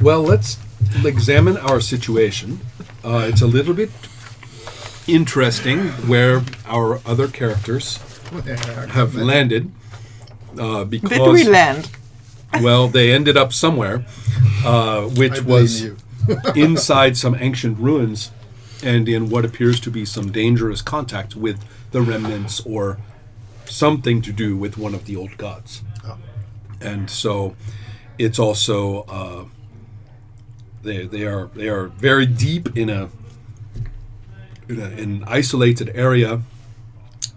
Well, let's examine our situation. It's a little bit interesting where our other characters have landed. Because did we land? Well, they ended up somewhere, which was inside some ancient ruins and in what appears to be some dangerous contact with the remnants or something to do with one of the old gods. Oh. And so it's also they are very deep in an isolated area.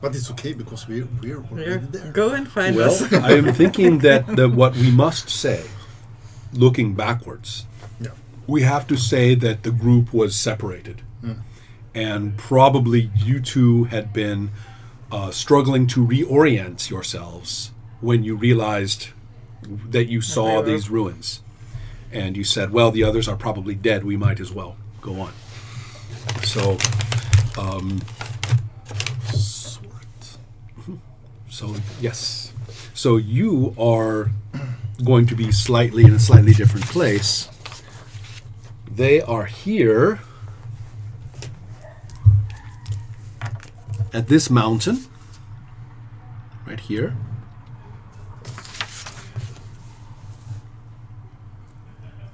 But it's okay because we're already there. Go and find us. Well, I am thinking that what we must say, looking backwards, we have to say that the group was separated. And probably you two had been struggling to reorient yourselves when you realized that you saw these ruins. And you said, well, the others are probably dead. We might as well go on. So, yes. So you are going to be in a slightly different place. They are here at this mountain, right here.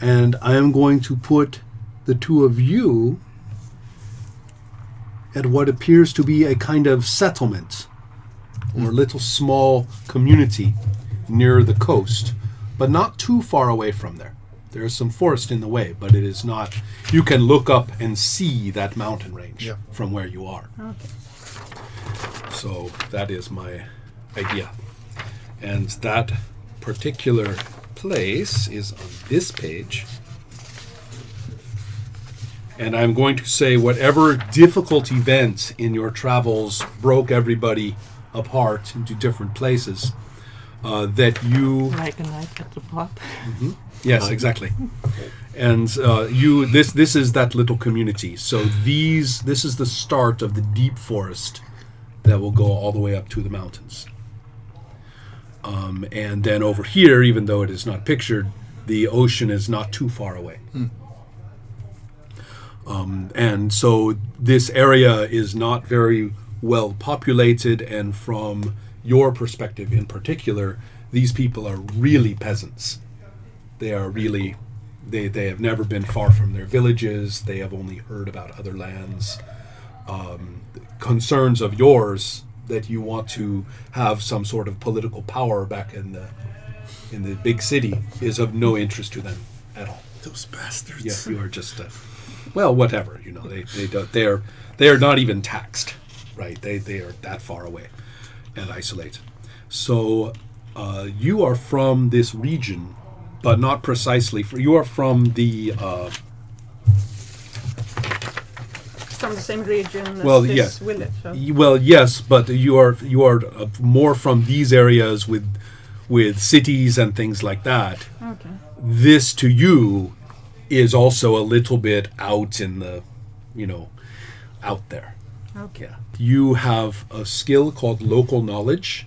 And I am going to put the two of you at what appears to be a kind of settlement or a little small community near the coast, but not too far away from there. There is some forest in the way, but it is not. You can look up and see that mountain range from where you are. Okay. So that is my idea. And that particular place is on this page. And I'm going to say whatever difficult event in your travels broke everybody apart into different places, that you... Like a night at the pub. Mm-hmm. Yes, exactly. And this is that little community. So this is the start of the deep forest that will go all the way up to the mountains. And then over here, even though it is not pictured, the ocean is not too far away. And so this area is not very well populated, and from your perspective in particular, these people are really peasants. They are really, they have never been far from their villages. They have only heard about other lands. Concerns of yours that you want to have some sort of political power back in the big city is of no interest to them at all. Those bastards. Yes, you are just well, whatever. You know, they are not even taxed, right? They are that far away and isolated. So you are from this region, but not precisely. You are from the. From the same region as this village. So. Well, yes, but you are more from these areas with cities and things like that. Okay. This to you is also a little bit out in the, out there. Okay. Yeah. You have a skill called local knowledge.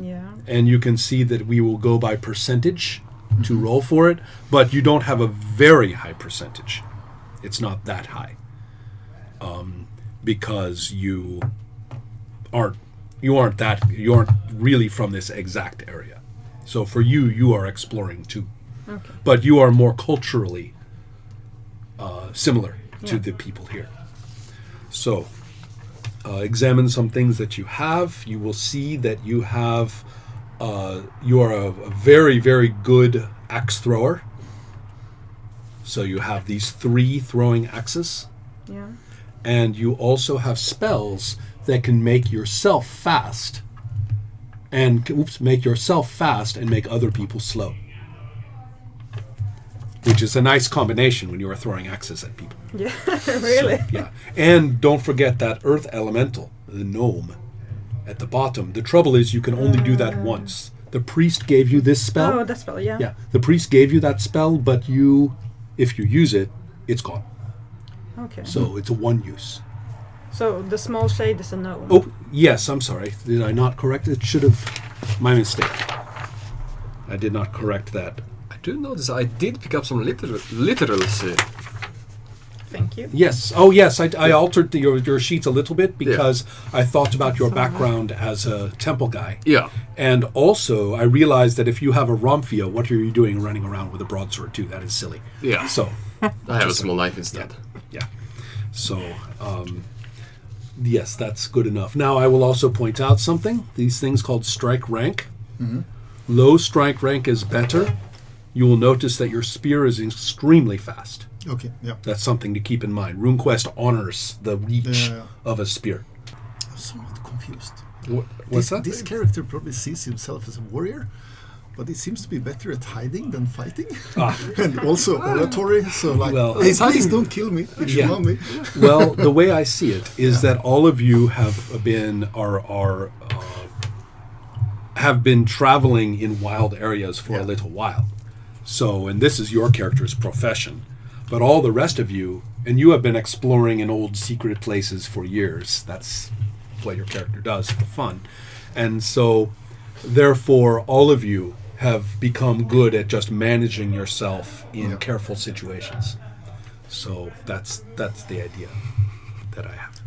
Yeah. And you can see that we will go by percentage to roll for it, but you don't have a very high percentage. It's not that high. Because you aren't really from this exact area. So for you are exploring too. Okay. But you are more culturally similar to the people here. So examine some things that you have. You will see that you have you are a very, very good axe thrower. So you have these 3 throwing axes. Yeah. And you also have spells that can make yourself fast and make other people slow. Which is a nice combination when you are throwing axes at people. Yeah, really. So, yeah. And don't forget that earth elemental, the gnome, at the bottom. The trouble is you can only do that once. The priest gave you this spell. Oh, that spell, yeah. Yeah. The priest gave you that spell, but if you use it, it's gone. Okay. So it's a one use. So the small shade is a gnome. Oh, yes, I'm sorry. Did I not correct it? My mistake. I did not correct that. I do notice I did pick up some literals. Thank you. Yes. Oh, yes. I altered your sheets a little bit because I thought about your background as a temple guy. Yeah. And also, I realized that if you have a Romphia, what are you doing running around with a broadsword, too? That is silly. Yeah. So, I have a small knife instead. yeah. So, yes, that's good enough. Now, I will also point out something. These things called strike rank. Mm-hmm. Low strike rank is better. You will notice that your spear is extremely fast. Okay, yeah. That's something to keep in mind. RuneQuest honors the reach of a spear. I'm somewhat confused. What's that? This character probably sees himself as a warrior, but he seems to be better at hiding than fighting. And also oratory, so like, Well, hey, it's please hiding. don't kill me if you want me. Well, the way I see it is that all of you have been traveling in wild areas for a little while. So, and this is your character's profession. But all the rest of you, and you have been exploring in old secret places for years. That's what your character does for fun. And so, therefore, all of you have become good at just managing yourself in careful situations. So that's the idea that I have.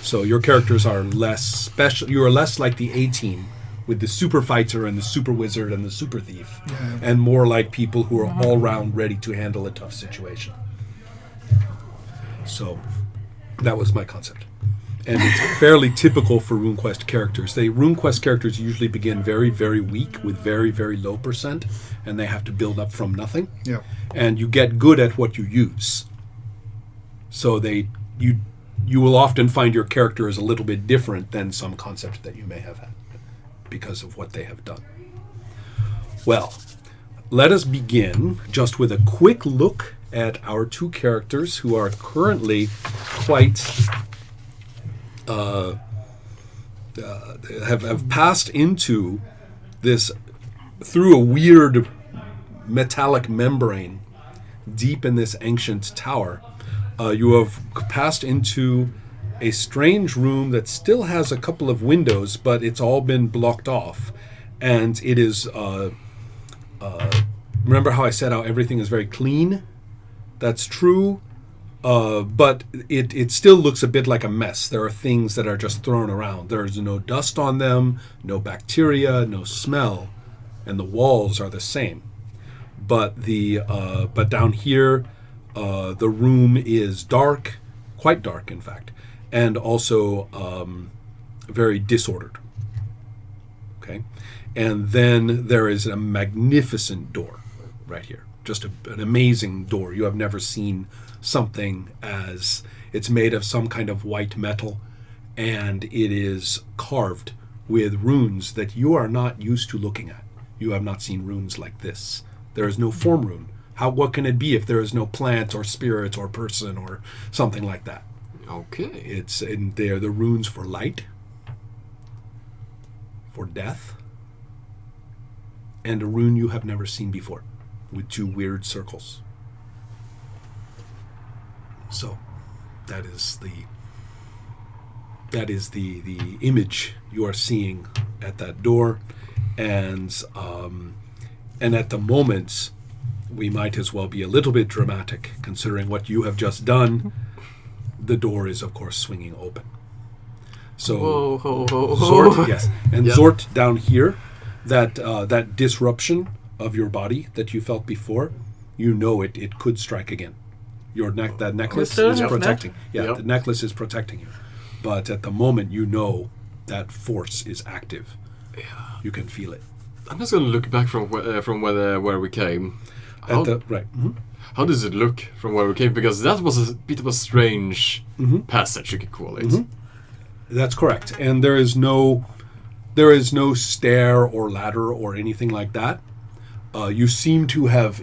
So your characters are less special. You are less like the A-team with the super fighter and the super wizard and the super thief, and more like people who are all round ready to handle a tough situation. So that was my concept. And it's fairly typical for RuneQuest characters. RuneQuest characters usually begin very, very weak with very, very low percent, and they have to build up from nothing. Yeah. And you get good at what you use. So you will often find your character is a little bit different than some concept that you may have had because of what they have done. Well, let us begin just with a quick look at our two characters who are currently quite have passed into this through a weird metallic membrane deep in this ancient tower. You have passed into a strange room that still has a couple of windows, but it's all been blocked off. And it is, remember how I said how everything is very clean? That's true, but it still looks a bit like a mess. There are things that are just thrown around. There's no dust on them, no bacteria, no smell, and the walls are the same. But but down here, the room is dark, quite dark, in fact, and also very disordered. Okay, and then there is a magnificent door right here. Just an amazing door. You have never seen something as it's made of some kind of white metal, and it is carved with runes that you are not used to looking at. You have not seen runes like this. There is no form rune. What can it be if there is no plant or spirit or person or something like that? Okay. They are the runes for light, for death, and a rune you have never seen before, with two weird circles. So, that is the image you are seeing at that door, and at the moment, we might as well be a little bit dramatic, considering what you have just done. The door is, of course, swinging open. So, Whoa, ho, ho, ho. Zort, yes, and Yeah. Zort down here, that disruption of your body that you felt before, you know it could strike again. That necklace still is have protecting. that? Yeah, Yep. the necklace is protecting you. But at the moment, you know that force is active. Yeah. You can feel it. I'm just going to look back from where we came. How does it look from where we came? Because that was a bit of a strange passage, you could call it. That's correct. And there is no stair or ladder or anything like that. You seem to have,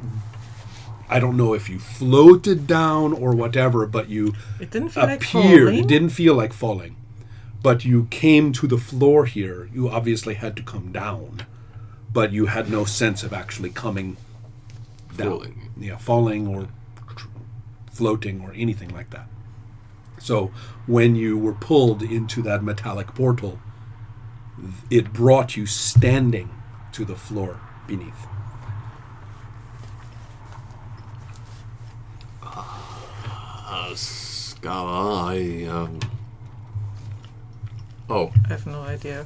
I don't know if you floated down or whatever, but you It didn't feel like appeared. falling. It didn't feel like falling. But you came to the floor here. You obviously had to come down. But you had no sense of actually coming down. Falling. Yeah, falling or floating or anything like that. So when you were pulled into that metallic portal, it brought you standing to the floor beneath. Skava, Oh. I have no idea.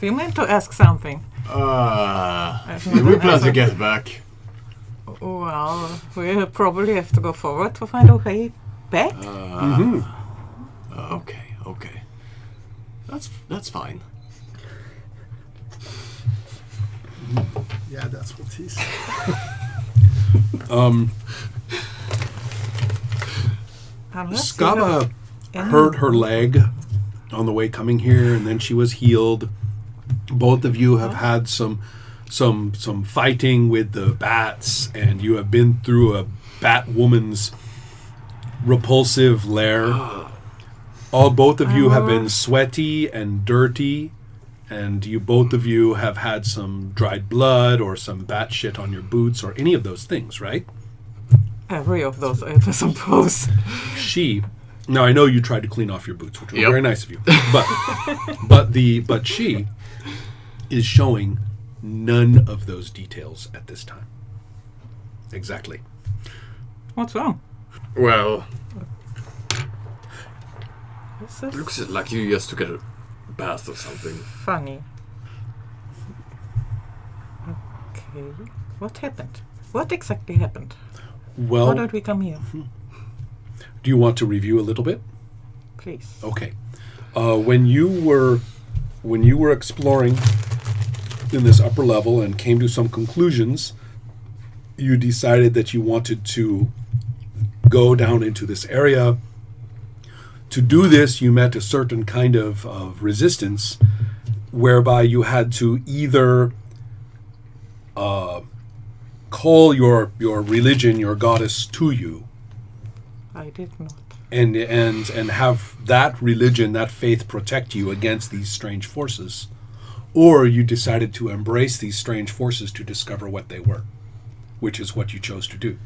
You meant to ask something. We plan to get back. Well, we probably have to go forward to find a way back. Okay. That's fine. Yeah, that's what he said. Unless you have Skava any- hurt her leg on the way coming here, and then she was healed. Both of you have had some fighting with the bats, and you have been through a bat woman's repulsive lair. Both of you have been sweaty and dirty, and both of you have had some dried blood or some bat shit on your boots or any of those things, right? Every of those, I suppose. Now I know you tried to clean off your boots, which was very nice of you, but she is showing none of those details at this time. Exactly. What's wrong? Well, This is looks like you just took a bath or something. funny. Okay. What happened? What exactly happened? Why Well, don't we come here? do you want to review a little bit? Please. Okay. When you were exploring in this upper level and came to some conclusions, you decided that you wanted to go down into this area. To do this, you met a certain kind of resistance, whereby you had to either call your religion, your goddess, to you, I did not. and have that religion, that faith protect you against these strange forces, or you decided to embrace these strange forces to discover what they were, which is what you chose to do.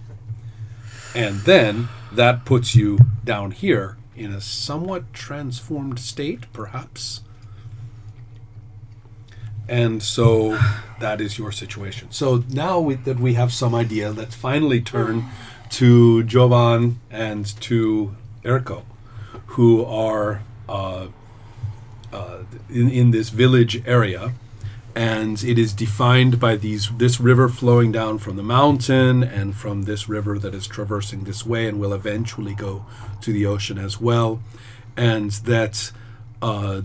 And then that puts you down here in a somewhat transformed state, perhaps. And so that is your situation. So now that we have some idea, let's finally turn to Jovan and to Erko, who are in this village area, and it is defined by this river flowing down from the mountain and from this river that is traversing this way and will eventually go to the ocean as well, and that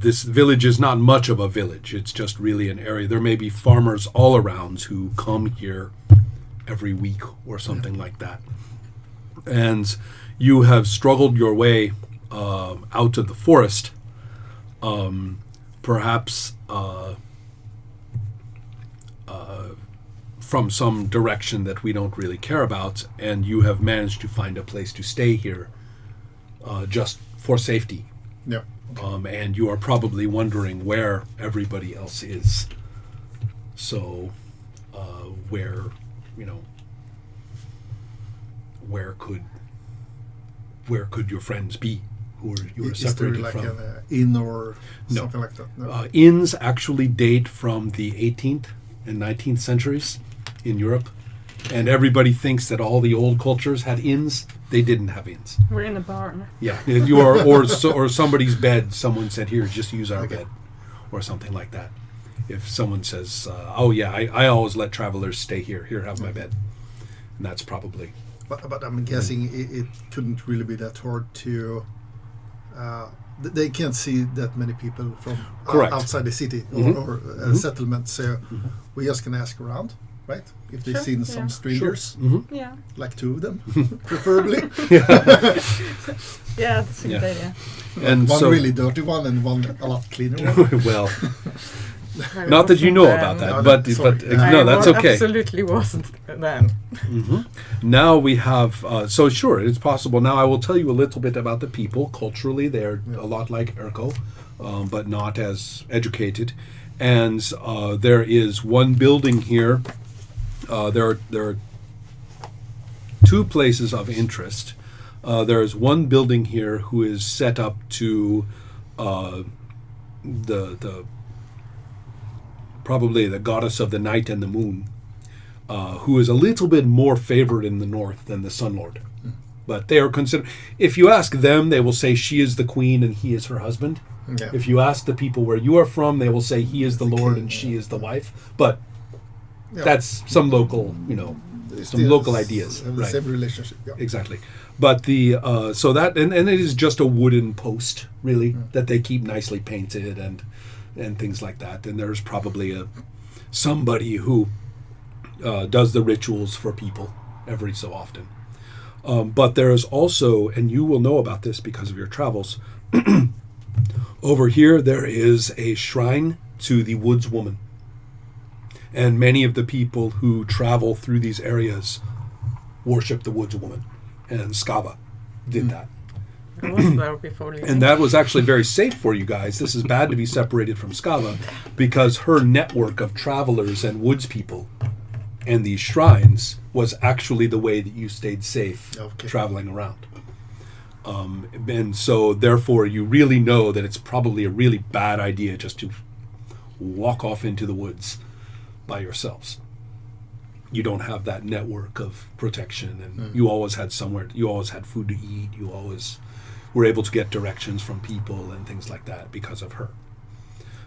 this village is not much of a village. It's just really an area. There may be farmers all around who come here every week or something like that. And you have struggled your way out of the forest, perhaps from some direction that we don't really care about, and you have managed to find a place to stay here just for safety. Yeah. And you are probably wondering where everybody else is. So, where could your friends be who you are Is there separated like from? an inn or No. something like that? No. Inns actually date from the 18th and 19th centuries in Europe, and everybody thinks that all the old cultures had inns. They didn't have inns. We're in a barn. Yeah, you are, or somebody's bed. Someone said, "Here, just use our bed," or something like that. If someone says, "Oh yeah, I always let travelers stay here. Here, have my bed," and that's probably. But I'm guessing it couldn't really be that hard to. They can't see that many people from Correct. outside the city or settlement, so we just can ask around, right? If they've Sure, seen yeah. some strangers, Yeah. like two of them, preferably. Yeah, that's a good Yeah. idea. And One so, really dirty one and one a lot cleaner one. well, not that you know about that, No, but sorry. no, that's okay. Absolutely wasn't then. Now we have, so sure, it's possible. Now I will tell you a little bit about the people. Culturally, they're a lot like Erko, but not as educated. And there is one building here. There are two places of interest. There is one building here who is set up to the probably the goddess of the night and the moon, who is a little bit more favored in the north than the Sun Lord. But they are considered. If you ask them, they will say she is the queen and he is her husband. Yeah. If you ask the people where you are from, they will say he is the lord and she is the wife. But Yeah. that's some local, They some still local ideas, have the right? same relationship. Yeah. Exactly. But the so that and it is just a wooden post really that they keep nicely painted and things like that. And there's probably somebody who does the rituals for people every so often. But there is also, and you will know about this because of your travels, over here there is a shrine to the Woods Woman. And many of the people who travel through these areas worship the Woods Woman. And Skava did that. I was there before leaving. And that was actually very safe for you guys. This is bad to be separated from Skava because her network of travelers and woods people and these shrines was actually the way that you stayed safe traveling around. And so therefore you really know that it's probably a really bad idea just to walk off into the woods by yourselves. You don't have that network of protection, and you always had food to eat, you always were able to get directions from people and things like that because of her.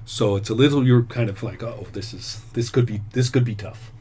So it's a little, you're kind of like, oh, this could be tough.